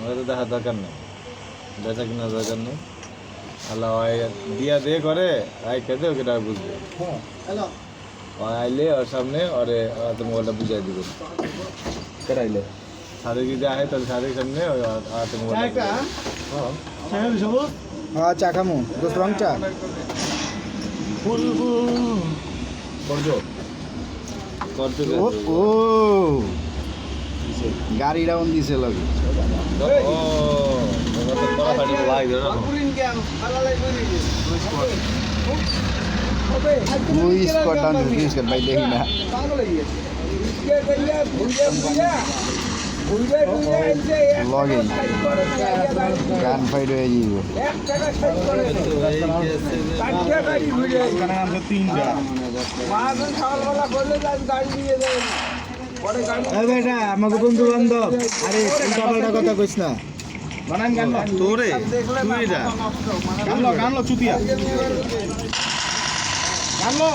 আমাকে তো দেখার দরকার নেই, বেচা কিনা দরকার নেই। আল্লাহ দিয়া দিয়ে করে আই খেতে ওকে টাকা বুঝবে। আইলে ওর সামনে ওরে তো মোবাইলটা বুঝাই দিবে। কেরাইলে সাদেক যদি আয় তাহলে সাদেক সামনে হাতে মোবাইলটা হ্যাঁ চা খামু দোস্ত রং চা ও ও গাড়ি ডাউন দিছে লগে দুই স্কোয়াড ডাউন দুই স্কোয়াড ভাই দেখি না লগে গান ফাইট হয়ে যাব বেটা আমাকে বন্ধু বান্ধব আরে উল্টা পাল্টা কথা কইস না বানান গান তোরে তুই যা গানলো চুতিয়া গানলো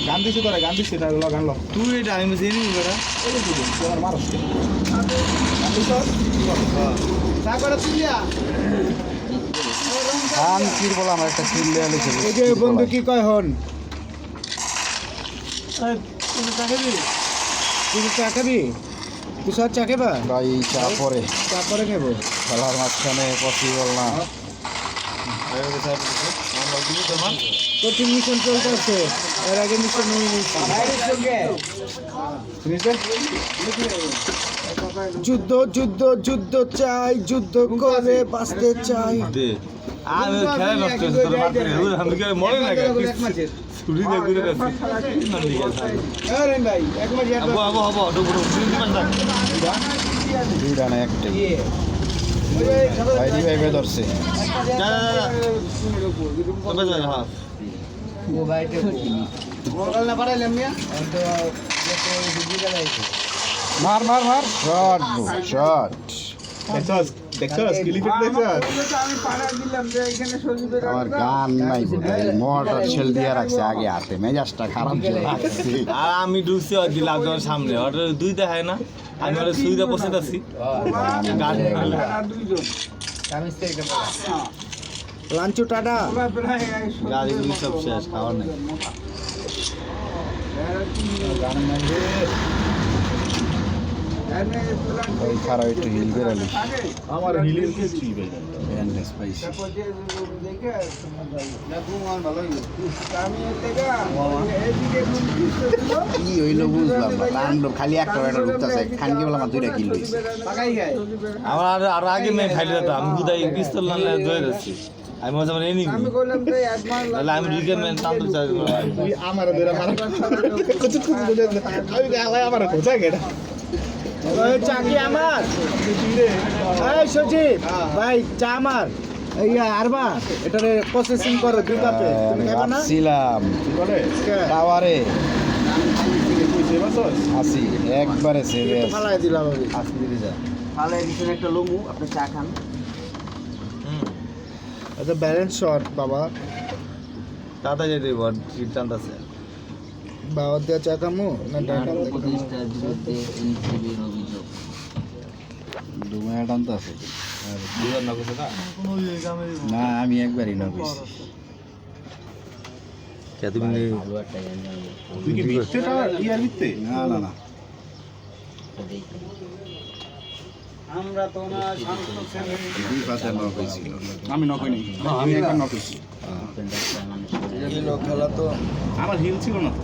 গান দিছে তোরা গান দিছে এটা গানলো তুই এটা আমি চিনি বেটা আমার মারস গান দিছ চা করে চুতিয়া গান কির বলা আমার একটা কিল লে আইছে এই যে বন্ধু কি কয় হন তুই চা খাবি তুই সব চা খাবা ভাই চা পরে খাবো খেলার মাঝখানে পসিবল না কোচিং মিশন চলতেছে এর আগে মিশন নিয়ে যুদ্ধ যুদ্ধ যুদ্ধ চাই যুদ্ধ করে বাঁচতে চাই আমি খেলা নষ্ট হয়েছে তোর মারতে আমি কি মরে না ছুরি দিয়ে ঘুরে গেছি ভাই এক মাস হবো দুইটা না একটাই ভাই রিভাইভে ধরছে মার মার মার শট শট আমার গান নাই মোটর ছেল দিয়ে রাখছে আগে হাতে মেজাজটা খারাপ ছিল আর আমি ঢুকছি দিলাম তোমার সামনে ওটা দুই দেখায় না আমি ওটা সুবিধা বসে আছি লাঞ্চু টাটা গাড়িগুলি সব শেষ খাওয়ার নেই ওই খারাপ একটু হিল করে আলি আমার হিলের কিছু ব্যান্ডেজ পাইছি কি হইলো বুঝলাম না টানলো খালি একটা একটা ঢুকতেছে খানকি বলে আমার দুইটা কিল হয়েছে আমার আর আগে মেয়ে খাইলে যেত আমি কোথায় পিস্তল না ধরে যাচ্ছি আমি মজা মানে এনি তাহলে আমি রিকে মেন টানতে চাই আমার ধরে মারা আমি আলাই আমার কোথায় গেটা চা কি আমার এই সজীব ভাই চা আমার ইয়া আরবা এটারে প্রসেসিং করো দুই কাপে তুমি খাবে না ছিলাম টাওয়ারে আসি একবারে সিরিয়াস ফালাই দিলাম আমি আসি দিলে যা ফালাই দিছেন একটা লমু আপনি চা খান আচ্ছা ব্যালেন্স শট বাবা তাতা যেতে বড় সিদ্ধান্ত আছে বাবা দিয়া চা খামু না ডাটা প্রতিষ্ঠার বিরুদ্ধে এনসিবির অভিযোগ দুমায়া টানতে আছে দুবার না কথা না আমি একবারই না কইছি কে তুমি তুই কি মিথ্যেটা ইয়ার মিথ্যে না না না আমরা তো না শান্ত ছেলে দুই পাশে নক হইছিল আমি নক হইনি আমি একবার নক হইছি এই লোক খেলা তো আমার হিল ছিল না তো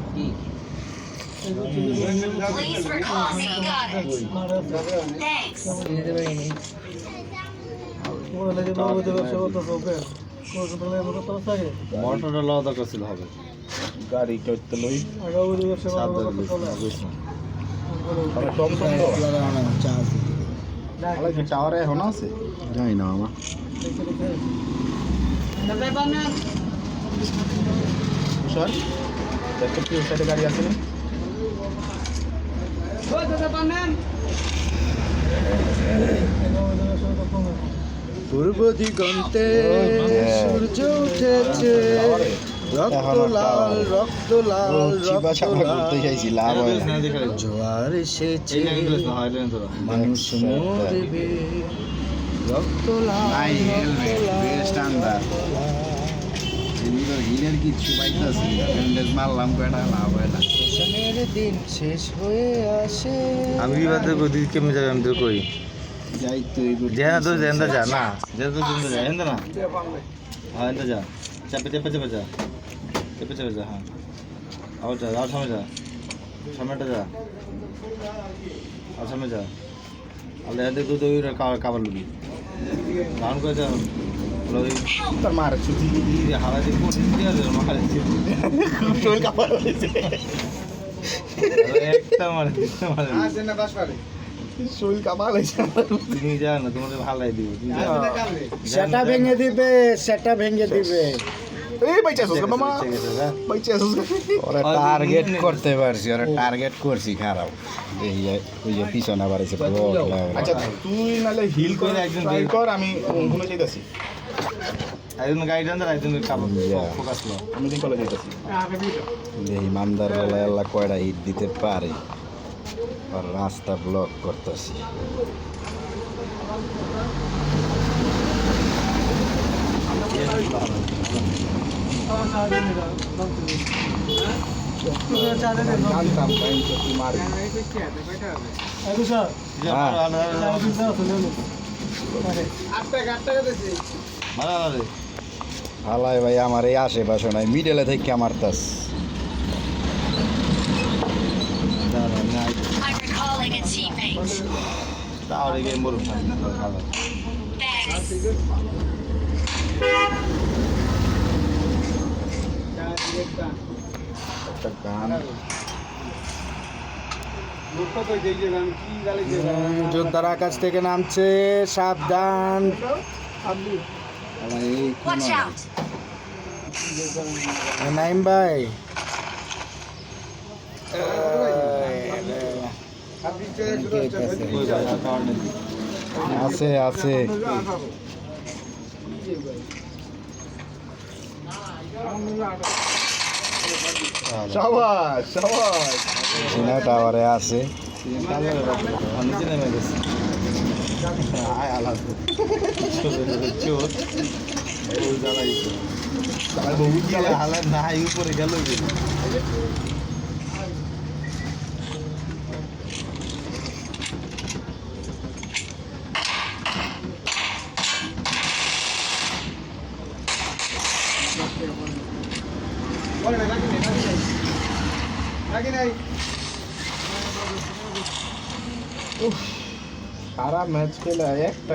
Please recall me. Got it. Thanks. মোটরটা লওয়া দরকার ছিল হবে গাড়ি করতে লই টাওয়ারে এখন আছে যাই না আমার স্যার দেখো কি সাইডে গাড়ি আছে না পূর্ব দিগন্তে সূর্য উঠেছে রক্ত লাল রক্ত লাল রক্ত লাল জোয়ার এসেছে মানুষ মরবে রক্ত লাল রক্ত লাল স্টেশনের দিন শেষ হয়ে আসে আমি বাদে গদি কেমনে যাবে আমি তো কই যাই তো যেনা তো যেনা যা না যেনা তো যেনা যা হেন্দা না হ্যাঁ হেন্দা যা চাপে চাপে চাপে যা চাপে চাপে যা হ্যাঁ আর যা আর সামনে যা সামনেটা যা আর সামনে যা আলে এতে তো ওই কাবার লুবি রাউন্ড করে যা লই তোর মার ছুটি হাওয়া দিয়ে কোন দিয়ে আর মারে শরীর কাপড় হয়েছে একটা মারে আসে না বাস পারে শরীর কাপড় হয়েছে তুমি যা না তোমাদের ভালাই দিব সেটা ভেঙে দিবে সেটা ভেঙে দিবে এই বাইচা সুস মামা বাইচা সুস ওরা টার্গেট করতে পারছি ওরা টার্গেট করছি খারাপ এই যে ওই যে পিছনে আবার এসে আচ্ছা তুই নালে হিল করে একজন ট্রাই কর আমি ওখানে যাইতাছি একজন গাইড আনতে একজন কাপড় ফোকাস লো আমি দিন কলেজে যাইতাছি এই ইমানদার বেলা আল্লাহ কয়টা হিট দিতে পারে আর রাস্তা ব্লক করতেছি জানতাম টাইম তো তুই মারবি হালাই ভাই আমার এই আশেপাশে নাই মিডলে থেকে আমার তাস I'm recalling a teammate. তাহলে গেম বলুন Thanks. একটা গান যোদ্ধারা আকাশ থেকে নামছে সাবধান Watch out. নাইম ভাই আছে আছে সাবাস সাবাস সিনা টাওয়ারে আছে নিচে নেমে গেছে আয় আলাদা চোর জ্বালাইছে হালা না উপরে গেল সারা ম্যাচ খেলা একটা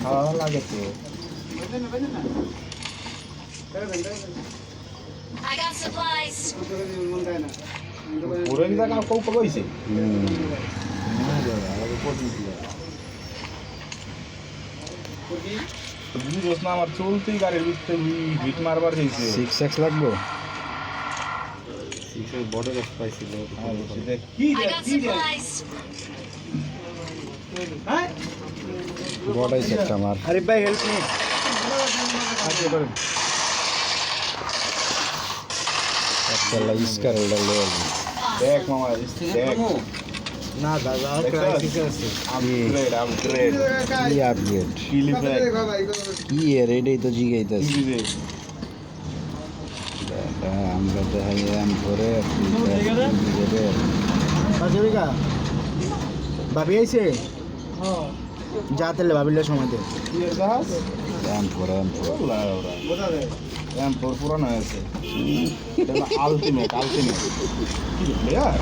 ভালো লাগে তো I got supplies. পুরো জায়গা কৌ পকাইছে বুঝোস না আমার চলতেই গাড়ির ভিতরে হিট মারবার চাইছে 6x লাগবো বড় গাছ পাইছিল I got supplies. বড়াইছে একটা আমার আরে ভাই হেল্প মি একটা ইস্কার ওটা লে দেখ মামা দেখ না দাদা আর ক্রাইসিস আছে আপগ্রেড আপগ্রেড কি আপডেট কিলি ব্যাক কি এর এটাই তো জিগাইতেছি কিলি দে আমরা দেখাই এম করে বাজরিকা ভাবি আইছে যা তেলে ভাবিলে সময় দে এম করে এম ফোর পুরানো হয়েছে আলটিমেট আলটিমেট কি প্লেয়ার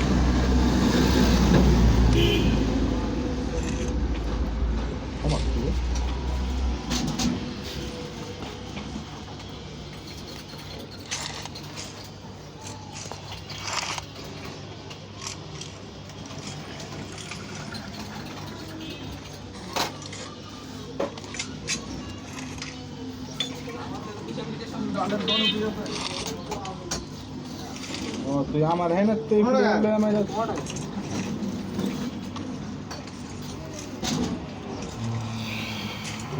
ও তুই আমার হ্যাঁ না তুই আমার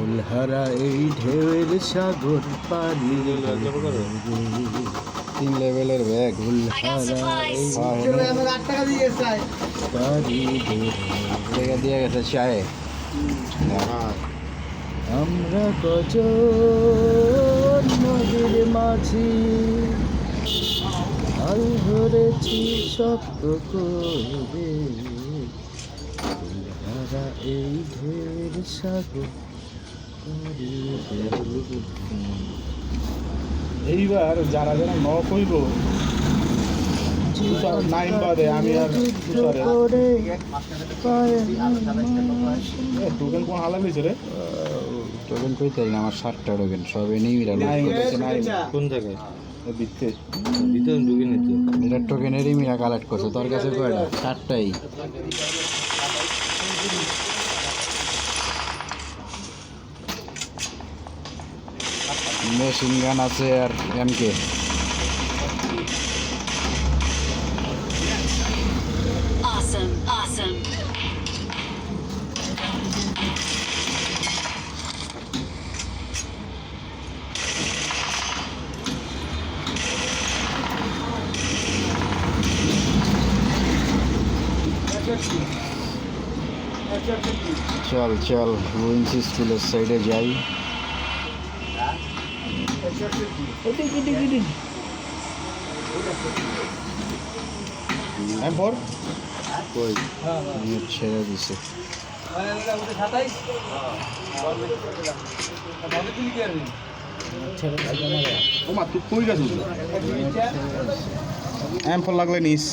ফুলহারা এই ঢেউয়ের সাগর পাড়ি তিন লেভেলের ব্যাগ I got supplies. পাড়ি জায়গা দিয়ে গেছে চায়ে আমরা কজন নদীর মাঝি হাল ধরেছি শক্ত করে ফুলহারা এই ঢেউয়ের সাগর পাড়ি এইবার যারা যারা নক হইব তুষার নাইন বাদে আমি আর তুষারে টোকেন কোন হালা হয়েছে রে টোকেন কইতে না আমার 60টা টোকেন সব এনিমিরা লুট করেছে কোন জায়গায় দিতে ভিতরে ঢুকে নিতে এটা টোকেন এনিমিরা কালেক্ট করছে তোর কাছে কয়টা 60টাই মেশিন গান আছে আর এমকে Awesome. Awesome. চল চল রুইন্স স্কুলের সাইডে যাই এরপর কই নিয়ে ছেড়ে দিছে ও মা তুই কই গেছিস এমপল লাগলে নিস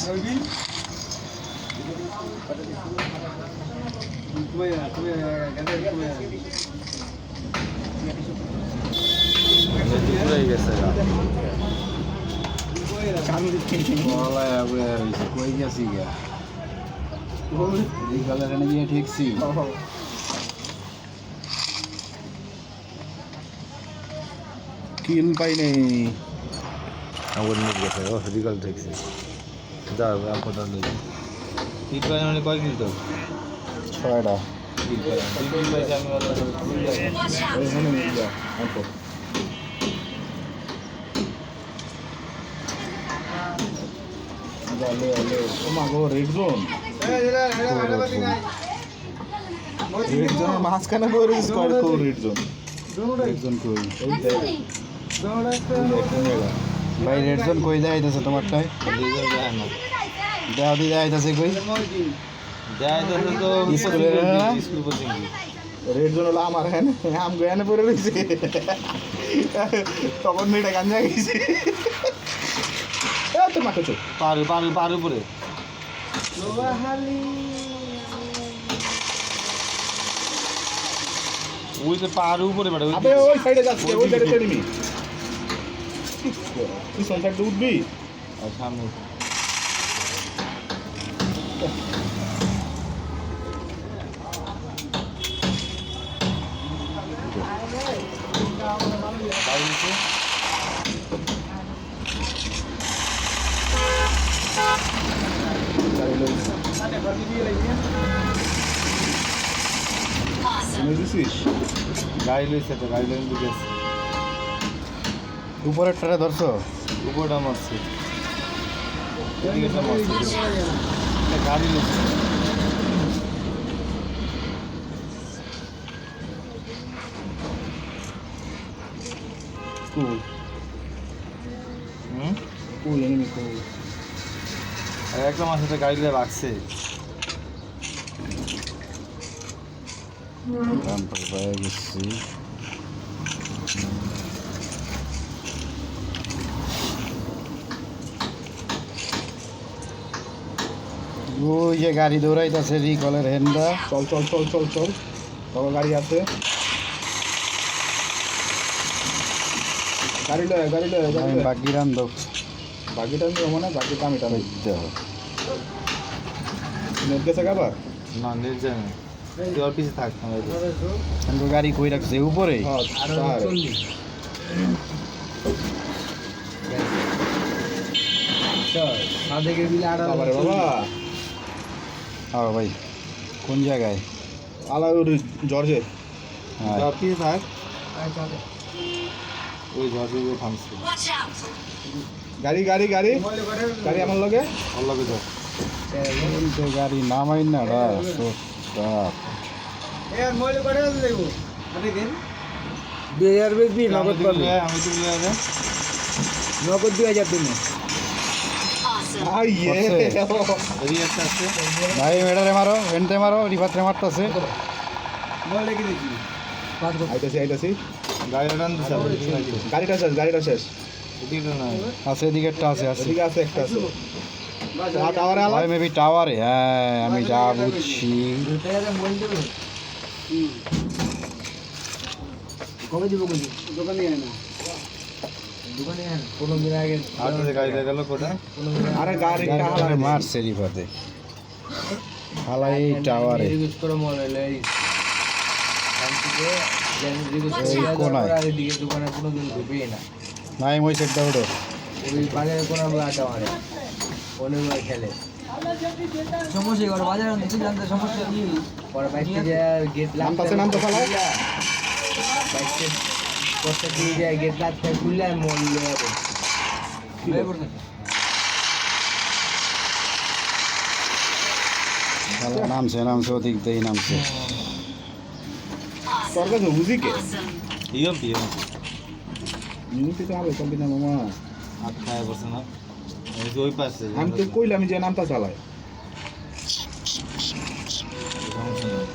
পুরাই গেছে কই গেছি গা এই কালার এনে গিয়ে ঠিকছি কিল পাই নেই আমার নিয়ে গেছে ও রিগাল দেখছে যা আপনার লই কি পাই মানে কয় কিল তো 6টা কিল পাই কিল পাই আমি Watch out. ওইখানে নিয়ে যা এরপর ও মা গো রেড জোন রেড জোনের মাঝখানে বই রয়েছে কোন রেড জোন একজন কই ভাই রেডজন কই যাইতেছে তোমারটাই দেওয়া দিয়ে যাইতেছে কই স্কুলের না? স্কুল কোচিং রেড জোন হলো আমার হ্যাঁ আম গানে পড়ে রয়েছে তখন মেয়েটা গাঞ্জা গেছে তো মাঠে চো পার পার পার উপরে ওই তো পার উপরে বেটা আবে ওই সাইডে যাচ্ছে ওই সাইডে ছেড়ে নি তুই সন্ধ্যাটা উঠবি আর সামনে গাড়ি নিচে Awesome. দিছিস গাড়ি লইছে তো গাড়ি লইন বুঝে আছে উপরেরটারে ধরছো উপরটা মারছে এদিকেটা মারছে এটা গাড়ি লইছে কুল হুম কুল এনিমি কুল আর একটা মাছ একটা গাড়ি লয়ে রাখছে রামপাল পায়ে গেছি ওই যে গাড়ি দৌড়াইতেছে রিকলের হেন্ডা চল চল চল চল চল বাবা গাড়ি আছে গাড়ি লয় গাড়ি লয় গাড়ি আমি লয় বাকি রান্ধব বাকিটা আমি মানে বাকিটা আমি টানাই দিতে হবে নেট গেছে আবার না নেট যায় না তুই ওর পিছে থাক আমরা কিন্তু গাড়ি কই রাখছে উপরে হ্যাঁ বাবা রে বাবা হ্যাঁ ভাই কোন জায়গায় আলাউরি জর্জে পিস থাক ওই ঝড় থামছে Watch out! গাড়ি গাড়ি গাড়ি গাড়ি আমার লগে আল্লাহ যা বলতে গাড়ি নামাই না রা সোটা 2000 বেশি নগদ পাবে আমি তো বলে যাবে নগদ 2000 দিন Awesome! আইয়ে এদিকে একটা আছে ভাই মেডারে মারো এনতে মারো রিফাত্রে মারতাছে আইতাছি আইতাছি গাড়িটা টান দিছে গাড়িটা শেষ এদিকে না আছে এদিকে একটা আছে আছে এদিকে আছে একটা আছে টাওয়ারে আলা ভাই মেবি টাওয়ারে হ্যাঁ আমি যা বুঝছি কবে দিব কই দোকানে আয় না কোনো দিন আগে আর গাড়িটা গেল কোটা আরে গাড়িটা হালা গাড়িটারে মারছে রিফাতে হালাই টাওয়ারে রিকোয়েস্ট করে মনে লই এই কোনায় দিকে দোকানে কোনো দিন ঢুকবে না নাই মই সেটটা উঠো ওই বাজারে কোনো আটা মারে ওনে খেলে সমস্যা করে বাজারে কিছু জানতে সমস্যা কি পরে বাইকে যে গেট নামতাছে ফালায় বাইকে কষ্ট দিয়ে যায় গেট লাগতে খুললে মন লয়ে নামছে নামছে ওদিক দিয়ে নামছে তোর কাছে বুঝি কে Awesome! ইয়ম পিয়ম নিতে তো আলো কম্পি না মামা আট খায় বসে না এই যে ওই পাশে আমি তো কইলাম যে নামতা চালায় সমস্যা নেই।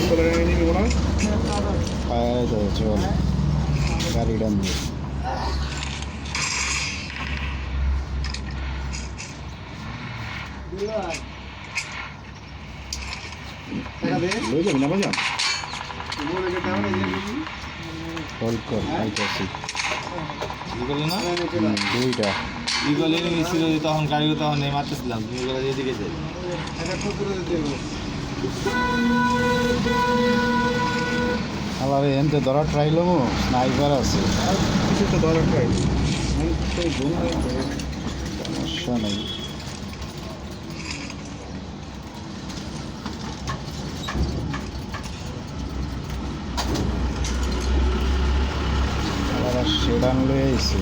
তোরা নিবি না পায়ে তো চল গাড়িটা নিয়ে লই যাবি না বাজা কল কর আইতাছি ই করলে না দুইটা ই করলে ছিল তখন গাড়ি তখন নেই মারতেছিলাম তুমি বলে এদিকে যাই আলারে এনতে ধরা ট্রাই লমু স্নাইপার আছে কিছু তো দরকার ট্রাই সমস্যা নেই আলাদা সেডান লয়ে আইছে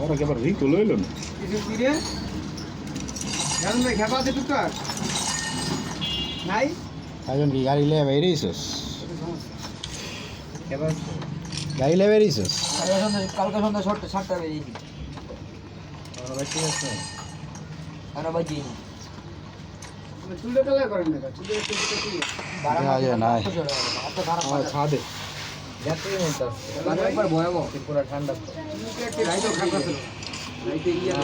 ওরা কেবল রিক লইল না কিছু কি রে জান ভাই খেপা আছে টুকটাক নাই একজন কি গাড়ি লিয়ে বেরিয়েছিস এবার গাড়ি লিয়ে বেরিয়েছিস কালকে সন্ধ্যা 7টা বেরিয়েছি ঠিক আছে আর বাজি চুলে কালা করেন না চুলে একটু কি দেখা যায় নাই এত খারাপ ছাদে যাচ্ছে মনটা একবার ভয়াবহ পুরো ঠান্ডা একটু রাইতো খারাপ ছিল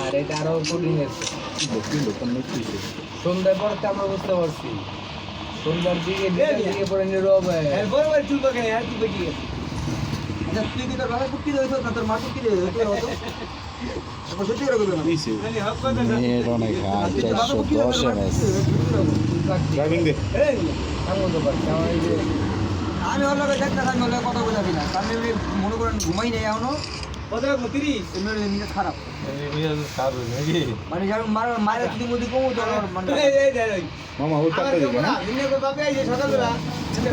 আর এটা আরো কোল্ডিং আছে দক্ষিণ দোকান নিচ্ছি সন্ধ্যার পর তো আমরা বুঝতে পারছি সন্ধ্যার দিকে দিকে পরে নীরব বরাবর চুল পাকে আর কি বেঁচে গেছে আচ্ছা তুই কি তোর বাবা কুকি দিয়েছ না তোর মা কুকি দিয়েছ তোর হতো এখন সত্যি করে বলবো না দিছে নেট অনেক হাই 410 এমএস ড্রাইভিং দে আমি ওর লগে দেখতে আমি ওর লগে কথা বলাবি না আমি এমনি মনে করেন ঘুমাই নাই এখনো কত 30 এমনি নিজে খারাপ নাকি মানে যখন মায়ের যদি মুদি কমু তো মানে মামা ওই কাটতে দিবে না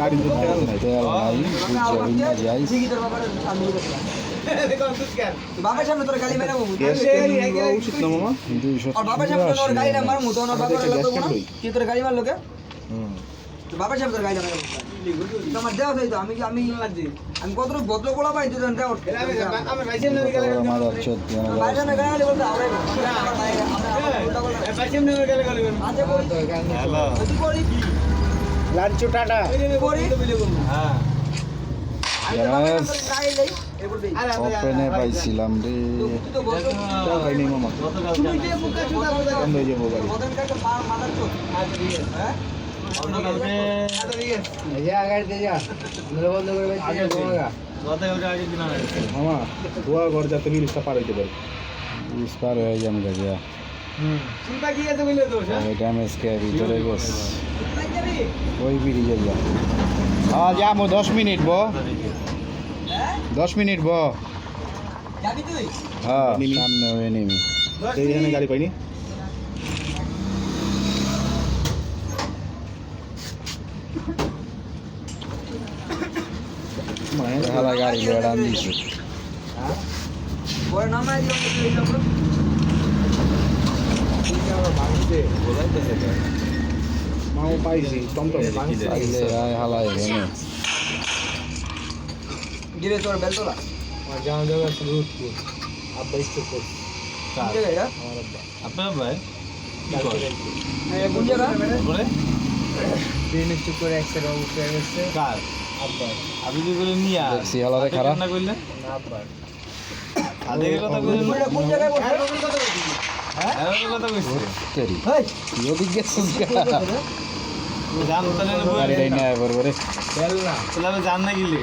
গাড়ি তো তেল নাই তেল নাই বুঝছো ইন্না যাই ঠিকই তোর বাবার আমি দেখলাম বাবার সামনে তোর গালি মেরাবো গ্যাস দেওয়া উচিত না মামা 200 আর বাবার সামনে তোর গালি না মারমু তো ওর বাবার লাগতো না কি তোর গালি মারলো কে তো বাবার সামনে তোর গালি মারবো তোমার দেওয়া তাই তো আমি আমি কত ভদ্র পোলা পাই তুই দেওয়া আমি ভাইসেম না গেলে মাদার চোদ ভাইসেম না গেলে বলতে আওড়াই আচ্ছা করি হ্যালো করি লাঞ্চ টাটা করি হ্যাঁ ওপেনে পাইছিলাম রে তুই তো বলতো তাও হয় নাই মামা গতকাল বন্ধ হয়ে যাবো গাড়ি বদন কাকে মাদার তো হ্যাঁ গতকালকে গতকালকে আগের দিন আনা মামা ধোয়া ঘর যাতে ব্রিজটা পার হইতে পারে ইস্পার হয়ে যাবে গা ড্যামেজ কে ভিতরে গেছে ওই বিড়ি যাইয়া হ্যাঁ যাবো 10 মিনিট 10 মিনিট হ্যাঁ সামনে ওই নেমি এইখানে গাড়ি পাইনি হালা গাড়ি বেড়ান দিছে মাও পাইছি টমটম আইলে আয় হালা এখানে জানা যাবে আছে রুদপুর আব্বা ইচ্ছে করছে আপনার ভাই ট্রেন একটু করে অ্যাক্সিডেন্ট উঠে গেছে কার আব্বা আপনি কি বলেন নিয়া দেখছি হালারে খারাপ না কইলেন না আব্বা আদেকের কথা কইলেন কোন জায়গায় বসে হ্যাঁ কথা কইছে তেরি ওদিক গেছিস জান তাহলে গাড়িটাই নিয়ে আয় বরবরে বেল না তাহলে জান না গিলে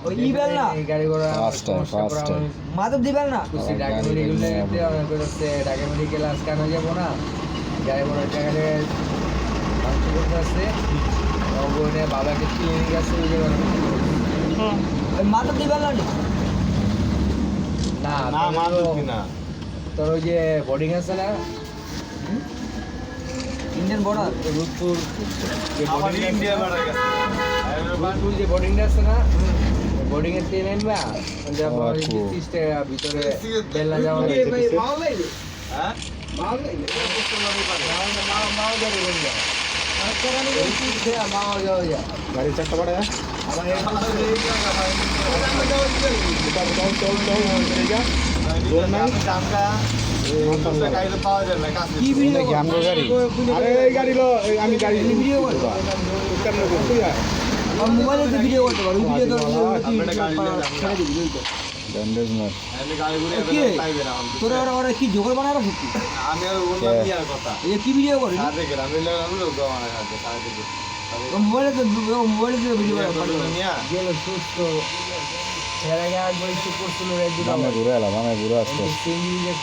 ওই ইবেল না এই গাড়ি ঘোড়া ফার্স্ট টাইম মাধব দিবেল না খুশি ঢাকা মেডিকেলে যেতে অনেক করছে ঢাকা মেডিকেল আজকে আনা যাবো না গাড়ি ঘোড়া জায়গায় মাংস করতে আসছে ওখানে বাবাকে ক্লিনিক আছে ওই জায়গায় ওই মাধব দিবেল না না না মারুক না তোর ওই যে বোর্ডিং আছে না ইন্ডিয়ান বর্ডার রুদপুর যে আমার বোর্ডিং ইন্ডিয়া বাড়া গেছে রুদপুর যে বোর্ডিংটা আছে না বোর্ডিং এর ট্রেন আনবা আপনার ও, cool. ভিতরে বেলা যাওয়া হ্যাঁ গাড়ি চারটা পাড়া জানটা গাড়িতে পাওয়া যায় না কাছে কি ভিডিও কি আমগো গাড়ি আরে এই গাড়ি লো আমি গাড়ি ভিডিও করতে মোবাইলে তো ভিডিও করতে পারো ওই ভিডিও তো আমরা গাড়ি নিয়ে যাবো ছেড়ে দিবি বুঝলি তো ব্যান্ডেজ মার আমি গাড়ি ঘুরে কি? পাইবে না তোরা ওরা কি জোগাড় বানায় রাখছিস আমি আর বললাম কি আর কথা এই যে কি ভিডিও করিস সাথে গ্রামে লাগানো লোক আমার কাছে সাথে থেকে মোবাইলে তো ভিডিও করে নিয়া গেল সুস্থ এর আগে একবার একটু করছিল রে দুটো আমি ঘুরে এলাম আমি ঘুরে আসতে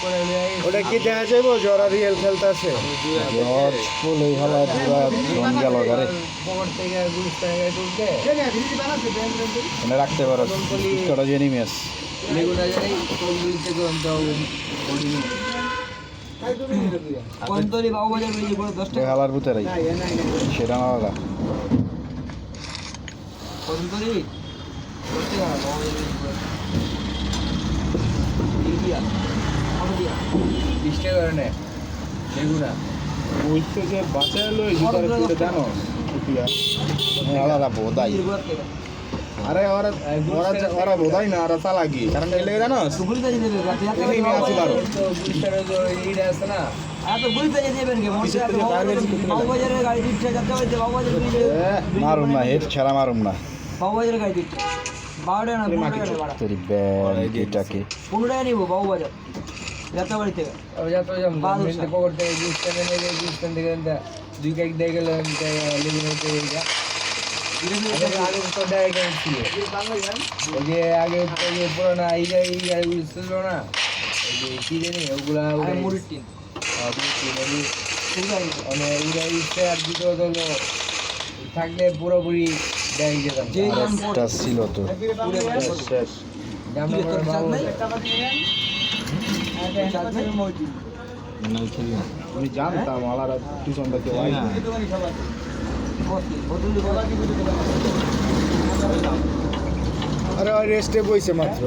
করে ওটা কি দেখা যাইবো জরা রিয়েল খেলতেছে জর্জ ফুল এই হালা পুরা জন গেল গাড়ি পকেট থেকে গুলিস্তান গাড়ি তুলতে এনে রাখতে পারো কটা যে নিমি আছে লেগুনা যাই কোনগুলি থেকে অন্ত কন্তলি বাবু বাজার বেরিয়ে পড়ে 10 এই টাকা হালার ভিতরে সেটা না দাদা কন্তলি 10 টাকা বাবু বাজার বেরিয়ে পড়ে ইন্ডিয়া আমাদের 20 টাকা করে নেয় লেগুনা ওই তো যে বাঁচা এলো এই জুতার পুরো জানো উঠিয়া এই হালারা বোধাই আরে ওরা ওরা ওরা বোধাই না ওরা চালাকি কারণ কি লেগে জানো গুলিতে যেতে দেবে এই নিয়ে আসি পারো তো গুলিস্তানের যে ইট আছে না আর তো গুলিতে যেতে দেবেন কি বাবু বাজারের গাড়ি দিচ্ছে যাতে হইতে বাবু বাজার বেরিয়ে মারুম না হেড ছাড়া মারুম না বাবু বাজারের গাড়ি দিচ্ছে 12 টাকা না 15 টাকা ভাড়া তোর ব্যান্ড এটাকে 15 টাকা নিবো বাবু বাজার যাত্রাবাড়ি থেকে আমি যাতে যাম মেনতে পকেট থেকে গুলিস্তানে নেবে গুলিস্তান থেকে দুই কেক দিয়ে গেল লেগুনাতে এইটা আগে তো ডাইরেক্ট ছিল ওই যে আগে তো যে পুরোনো এই গাড়িগুলো ছিল না ওই যে কি জানি ওগুলা আরে মুড়ির টিন মানে ওরা ইচ্ছে আর দ্বিতীয় হলো থাকলে পুরোপুরি দেয় যেতাম যে জন একটা ছিল তো শেষ জামা তোর পরে চাঁদ বাবু নাই? যায়। চাঁদ নাই? আমি জানতাম আলারা টিউশন থেকে আরে ওই রেস্টে বইছে মাত্র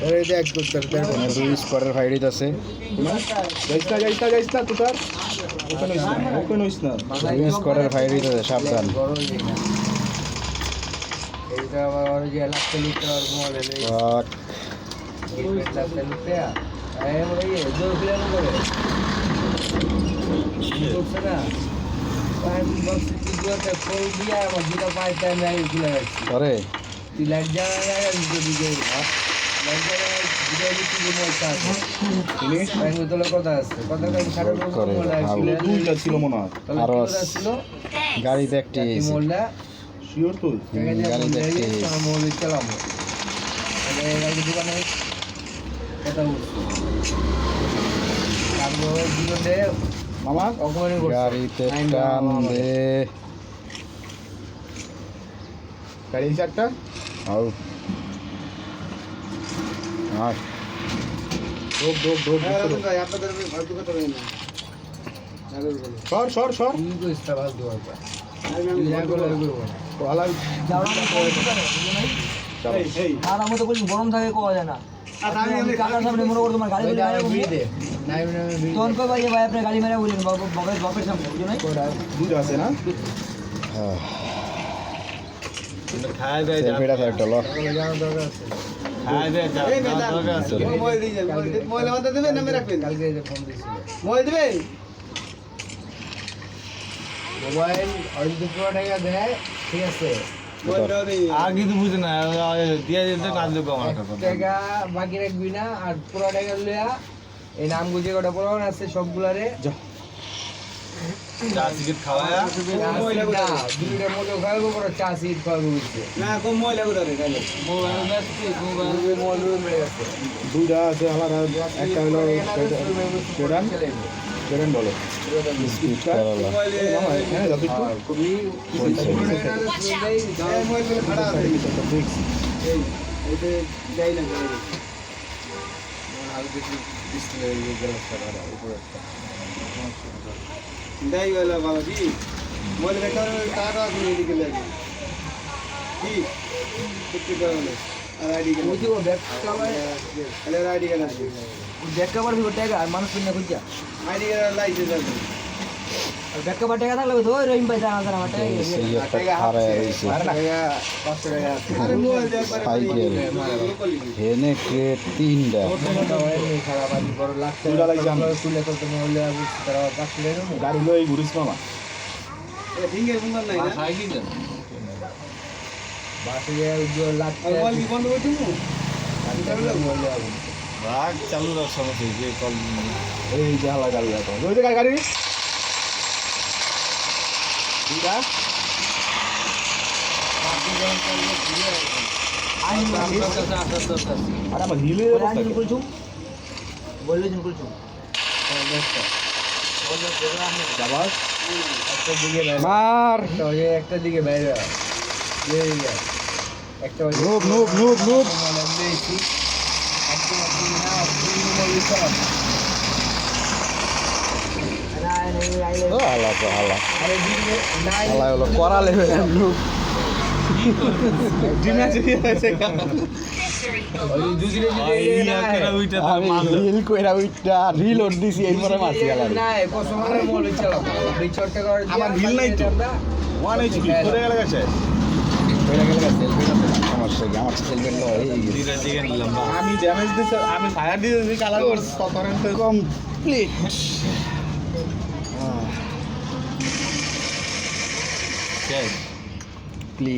আরে দেখ তোর দেখো দুই স্কোয়ারের ফাইট আছে যাইস না তুই ওখানে হইস না দুই স্কোয়ারের ফাইট আছে সাবধান বড় জিনিস। এইটা আবার ওই যে লাখে লিটার মডেল বাট লাখে লিটার এই ওই জোর প্লেন করে বুঝছ না আমি বলছি কি করতে কই দিয়া আমার দুটো পাঁচ টাইম লাগে খুলে রাখছি করে তুই লাইট জ্বালা লাগা দুটো দিকে লাইট জ্বালা দুটো দিকে মজা আছে আমি তোর কথা আছে কথা কাছে সাড়ে করে, দুইটা ছিল মনে হয় আরো তাহলে ছিল গাড়িতে একটি কি এসে মোল্লা শিওর তুই গাড়িতে একটি মোল্লা চালাম আরে গাড়ি দোকানে কথা বলছি মামা গাড়িতে টান দে গাড়ি এসে একটা আউ আর ঢোক ঢোক ঢোক সর সর সর ভালো আর আমি তো বলছি গরম থাকে কোয়া যায় না কাকার সামনে মনে করো তোমার গাড়ি তখন কই ভাই ভাই আপনি গাড়ি মেরে বললেন বাপের সামনে বুঝো নাই দুধ আছে না খায় দেয় সেলফিটা একটা ল খায় দেয় দরকার আছে মোবাইল ওই দুটো টাকা দেয় ঠিক আছে আর কিছু বুঝে না দিয়ে দিতে না দিলে আমার কাছে টাকা বাকি রাখবি না আর পুরো টাকা লইয়া এই নামগুলো যে কটা পুরো আছে সবগুলারে চা সিগারেট খাওয়ায়া দুইটা মতো খাওয়াবো পুরো চা সিট খাওয়াবো বুঝছে মোবাইল ব্যস্ত মোবাইল দুইটা আছে আমার একটা হলো কেরান কেরান বলো স্পিড করালা হ্যাঁ যথেষ্ট ব্যাগ কভার ভিতর টাকা আর মানুষ কিনে খুঁজা আর ব্যাগ কভার টাকা থাকলে তো ওই রহিম ভাই জানা জানা আমার টাকা সেই একটা খারায় রয়েছে সাইকেল হেনে ক্রেট 3টা গাড়ি লই ঘুরিস মামা রাগ চালু রাখ সমস্যা যে কল এই যে হালা গাড়ি আছে ওই যে গাড়ি দুইটা আরে আমার হিলে অবস্থা কি? কুলছুম বললেন কুলছুম যাবাস মার একটা দিকে বাইরে একটা নুব নুব নুব নুব ও হালা তো হালা হালা হলো করা লেভেল নুব আমি রিল কইরা উইটা রিল ওর দিছি এইবারে মাছি গেল আমার হিল নাই তো ওয়ান এইচপি করে গেল গেছে সমস্যা কি আমার সেলফেট লো দিরা দিকে নিলাম বা আমি ড্যামেজ দিছি আমি ফায়ার দিয়েছি কালার ততরেন্ট কমপ্লিট শেষ ক্লিয়ার